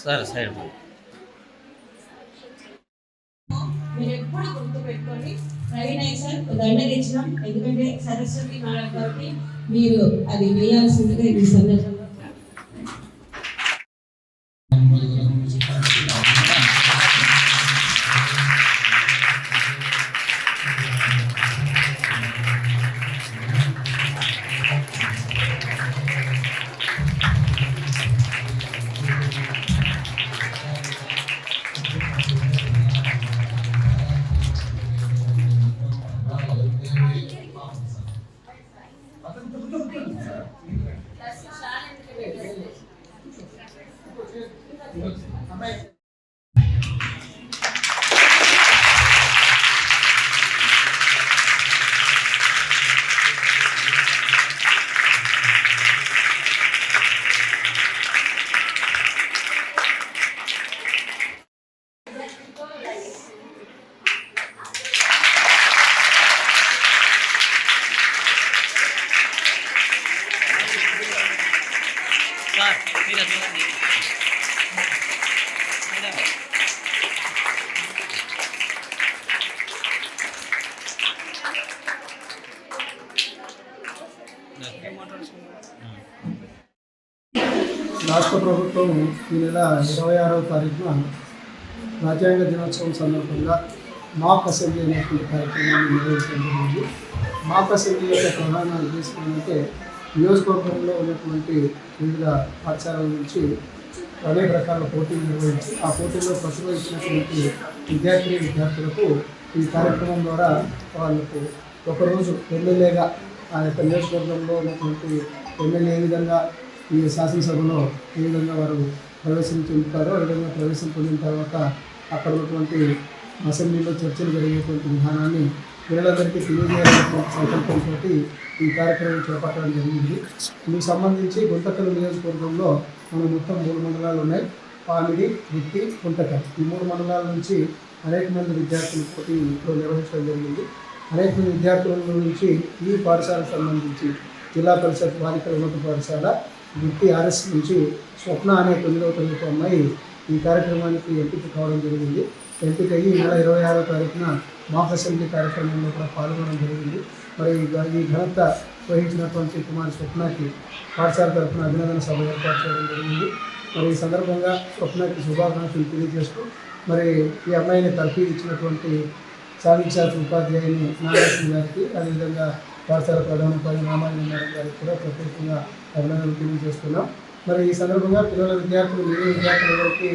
సరే సరే మీరు ఎప్పుడు గుర్తుపెట్టుకొని ప్రవీణ్ దండగించడం, ఎందుకంటే సరస్వతి మేడం కాబట్టి మీరు అది వేయాల్సిందిగా ఈ సందర్భంగా రాష్ట్ర ప్రభుత్వం ఈ నెల 26వ తారీఖున రాజ్యాంగ దినోత్సవం సందర్భంగా మాక్ అసెంబ్లీ అనేటువంటి కార్యక్రమాన్ని నిర్వహించడం జరిగింది. మాక్ అసెంబ్లీ యొక్క ప్రధాన ఉద్దేశం ఏంటంటే నియోజకవర్గంలో ఉన్నటువంటి వివిధ పాఠశాలల నుంచి అనేక రకాల పోటీలు నిర్వహించి ఆ పోటీల్లో ప్రతిభ ఇచ్చినటువంటి విద్యార్థులకు ఈ కార్యక్రమం ద్వారా వాళ్ళకు ఒకరోజు ఎమ్మెల్యేగా ఆ యొక్క నియోజకవర్గంలో ఉన్నటువంటి ఎమ్మెల్యే ఏ విధంగా ఈ శాసనసభలో ఏ విధంగా వారు ప్రవేశం చెందుతారో ఆ విధంగా ప్రవేశం పొందిన తర్వాత అక్కడ ఉన్నటువంటి అసెంబ్లీలో చర్చలు జరిగేటువంటి విధానాన్ని పిల్లలందరికీ తెలియజేయాలనేటువంటి సంకల్పంతో ఈ కార్యక్రమం చేపట్టడం జరిగింది. దీనికి సంబంధించి గుంతకల్ నియోజకవర్గంలో మనం మొత్తం 3 మండలాలు ఉన్నాయి. పామిడి, గుత్తి, గుంతకల్. ఈ 3 మండలాల నుంచి అనేక మంది విద్యార్థులు పోటీలో నిర్వహించడం జరిగింది. అనేక మంది విద్యార్థుల నుంచి ఈ పాఠశాలకు సంబంధించి జిల్లా పరిషత్ బాలికల ఉన్నత పాఠశాల గుత్తి ఆర్ఎస్ నుంచి స్వప్న అనే 9వ తరగతి అమ్మాయి ఈ కార్యక్రమానికి ఎంపిక కావడం జరిగింది. ఎంపిక అయ్యి ఈ నెల 26వ తారీఖున మాక్ అసెంబ్లీ కార్యక్రమంలో కూడా పాల్గొనడం జరిగింది. మరి ఈ ఘనత వహించినటువంటి కుమారి స్వప్నకి పాఠశాల తరఫున అభినందన సభ ఏర్పాటు చేయడం జరిగింది. మరి ఈ సందర్భంగా స్వప్నకి శుభాకాంక్షలు తెలియజేస్తూ మరి ఈ అమ్మాయిని తర్ఫీ ఇచ్చినటువంటి సాంఘిక శాస్త్ర ఉపాధ్యాయుని నాగలక్ష్మి గారికి, అదేవిధంగా పాఠశాల ప్రధానోపాధ్యాయుని రామాయణ మేడం గారికి కూడా ప్రత్యేకంగా అభినందనలు తెలియజేస్తున్నాం. మరి ఈ సందర్భంగా పిల్లల విద్యార్థులు విద్యార్థులందరికీ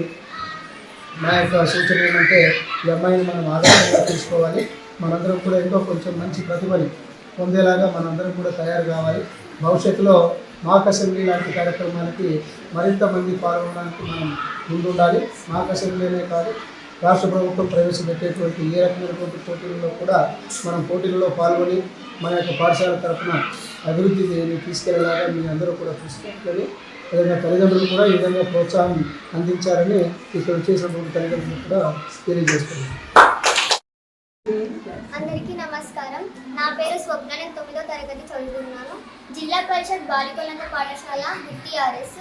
నా యొక్క సూచన ఏంటంటే ఈ అమ్మాయిని మనం ఆధారంగా తీసుకోవాలి. మనందరం కూడా ఎంతో కొంచెం మంచి ప్రతిభని పొందేలాగా మనందరం కూడా తయారు కావాలి. భవిష్యత్తులో మాక్ అసెంబ్లీ లాంటి కార్యక్రమానికి మరింత మంది పాల్గొనడానికి మనం ముందుండాలి. మాక్ అసెంబ్లీనే కాదు, రాష్ట్ర ప్రభుత్వం ప్రవేశపెట్టేటువంటి ఏ రకమైనటువంటి పోటీలలో కూడా మనం పోటీలలో పాల్గొని మన యొక్క పాఠశాల తరఫున అభివృద్ధిని తీసుకెళ్లేలాగా మీ అందరూ కూడా తీసుకెళ్ళి ఏదైనా తల్లిదండ్రులు కూడా ఈ విధంగా ప్రోత్సాహం అందించారని ఇక్కడ చేసినటువంటి తల్లిదండ్రులు కూడా తెలియజేస్తున్నారు. అందరికీ నమస్కారం. నా పేరు స్వప్న. నేను 9వ తరగతి చదువుతున్నాను. జిల్లా పరిషత్ బాలికల పాఠశాల గుత్తి ఆర్ఎస్.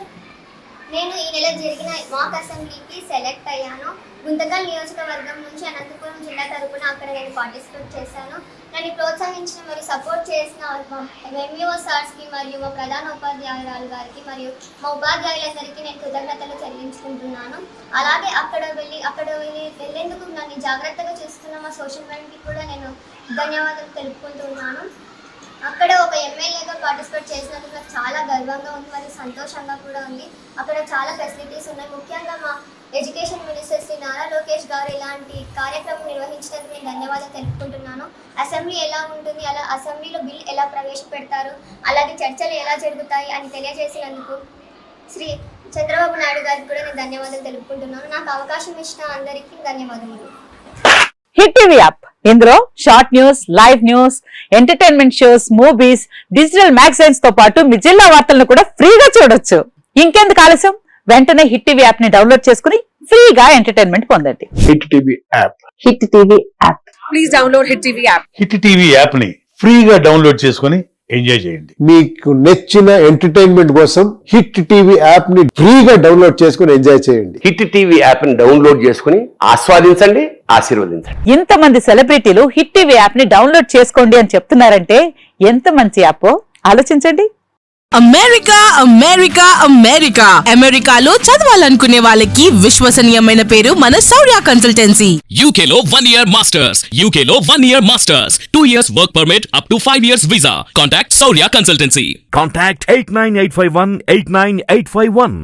నేను ఈ నెల జరిగిన మాక్ అసెంబ్లీకి సెలెక్ట్ అయ్యాను. గుంతకల్ నియోజకవర్గం నుంచి అనంతపురం జిల్లా తరపున అక్కడ నేను పార్టిసిపేట్ చేశాను. నన్ను ప్రోత్సహించిన మరియు సపోర్ట్ చేసిన ఎంఈఓ సార్స్కి మరియు మా ప్రధాన ఉపాధ్యాయురాలు గారికి మరియు మా ఉపాధ్యాయులందరికీ నేను కృతజ్ఞతలు చెల్లించుకుంటున్నాను. అలాగే అక్కడ వెళ్ళేందుకు నన్ను జాగ్రత్తగా చూస్తున్న మా సోషల్ మీడియాకి కూడా నేను ధన్యవాదాలు తెలుపుకుంటున్నాను. అక్కడ ఒక ఎమ్మెల్యేగా పార్టిసిపేట్ చేసినందుకు నాకు చాలా గర్వంగా ఉంది మరియు సంతోషంగా కూడా ఉంది. అక్కడ చాలా ఫెసిలిటీస్ ఉన్నాయి. ముఖ్యంగా మా ఎడ్యుకేషన్ మినిస్టర్ శ్రీ నారా లోకేష్ గారు ఇలాంటి కార్యక్రమం నిర్వహించినందుకు నేను ధన్యవాదాలు తెలుపుకుంటున్నాను. అసెంబ్లీ ఎలా ఉంటుంది, అలా అసెంబ్లీలో బిల్ ఎలా ప్రవేశపెడతారు, అలాగే చర్చలు ఎలా జరుగుతాయి అని తెలియజేసినందుకు శ్రీ చంద్రబాబు నాయుడు గారికి కూడా నేను ధన్యవాదాలు తెలుపుకుంటున్నాను. నాకు అవకాశం ఇచ్చిన అందరికీ ధన్యవాదములు. హిట్ టీవీ యాప్, ఇందులో short news, live news, entertainment shows, movies, digital magazines తో పాటు మీ జిల్లా వార్తలను కూడా ఫ్రీగా చూడొచ్చు. ఇంకెందుకు ఆలస్యం, వెంటనే హిట్ టీవీ యాప్ ని డౌన్లోడ్ చేసుకుని ఫ్రీగా ఎంటర్టైన్మెంట్ పొందండి. Hit TV app. Hit TV app, please download hit TV app. Hit TV app ని ఫ్రీగా డౌన్లోడ్ చేసుకుని ఎంజాయ్ చేయండి. మీకు నచ్చిన ఎంటర్టైన్మెంట్ కోసం హిట్ టీవీ యాప్ ని ఫ్రీగా డౌన్లోడ్ చేసుకుని ఎంజాయ్ చేయండి. హిట్ టీవీ యాప్ ని డౌన్లోడ్ చేసుకుని ఆస్వాదించండి, ఆశీర్వదించండి. ఇంతమంది సెలబ్రిటీలు హిట్ టీవీ యాప్ ని డౌన్లోడ్ చేసుకోండి అని చెప్తున్నారంటే ఎంత మంచి యాప్ ఆలోచించండి. అమెరికా అమెరికా అమెరికా అమెరికాలో చదవాలనుకునే వాళ్ళకి విశ్వసనీయమైన పేరు మన శౌర్య కన్సల్టెన్సీ. UK లో 1 year masters, UK లో 1 year masters, 2 years work permit up to 5 years visa. Contact Saurya Consultancy. Contact 89851 89851.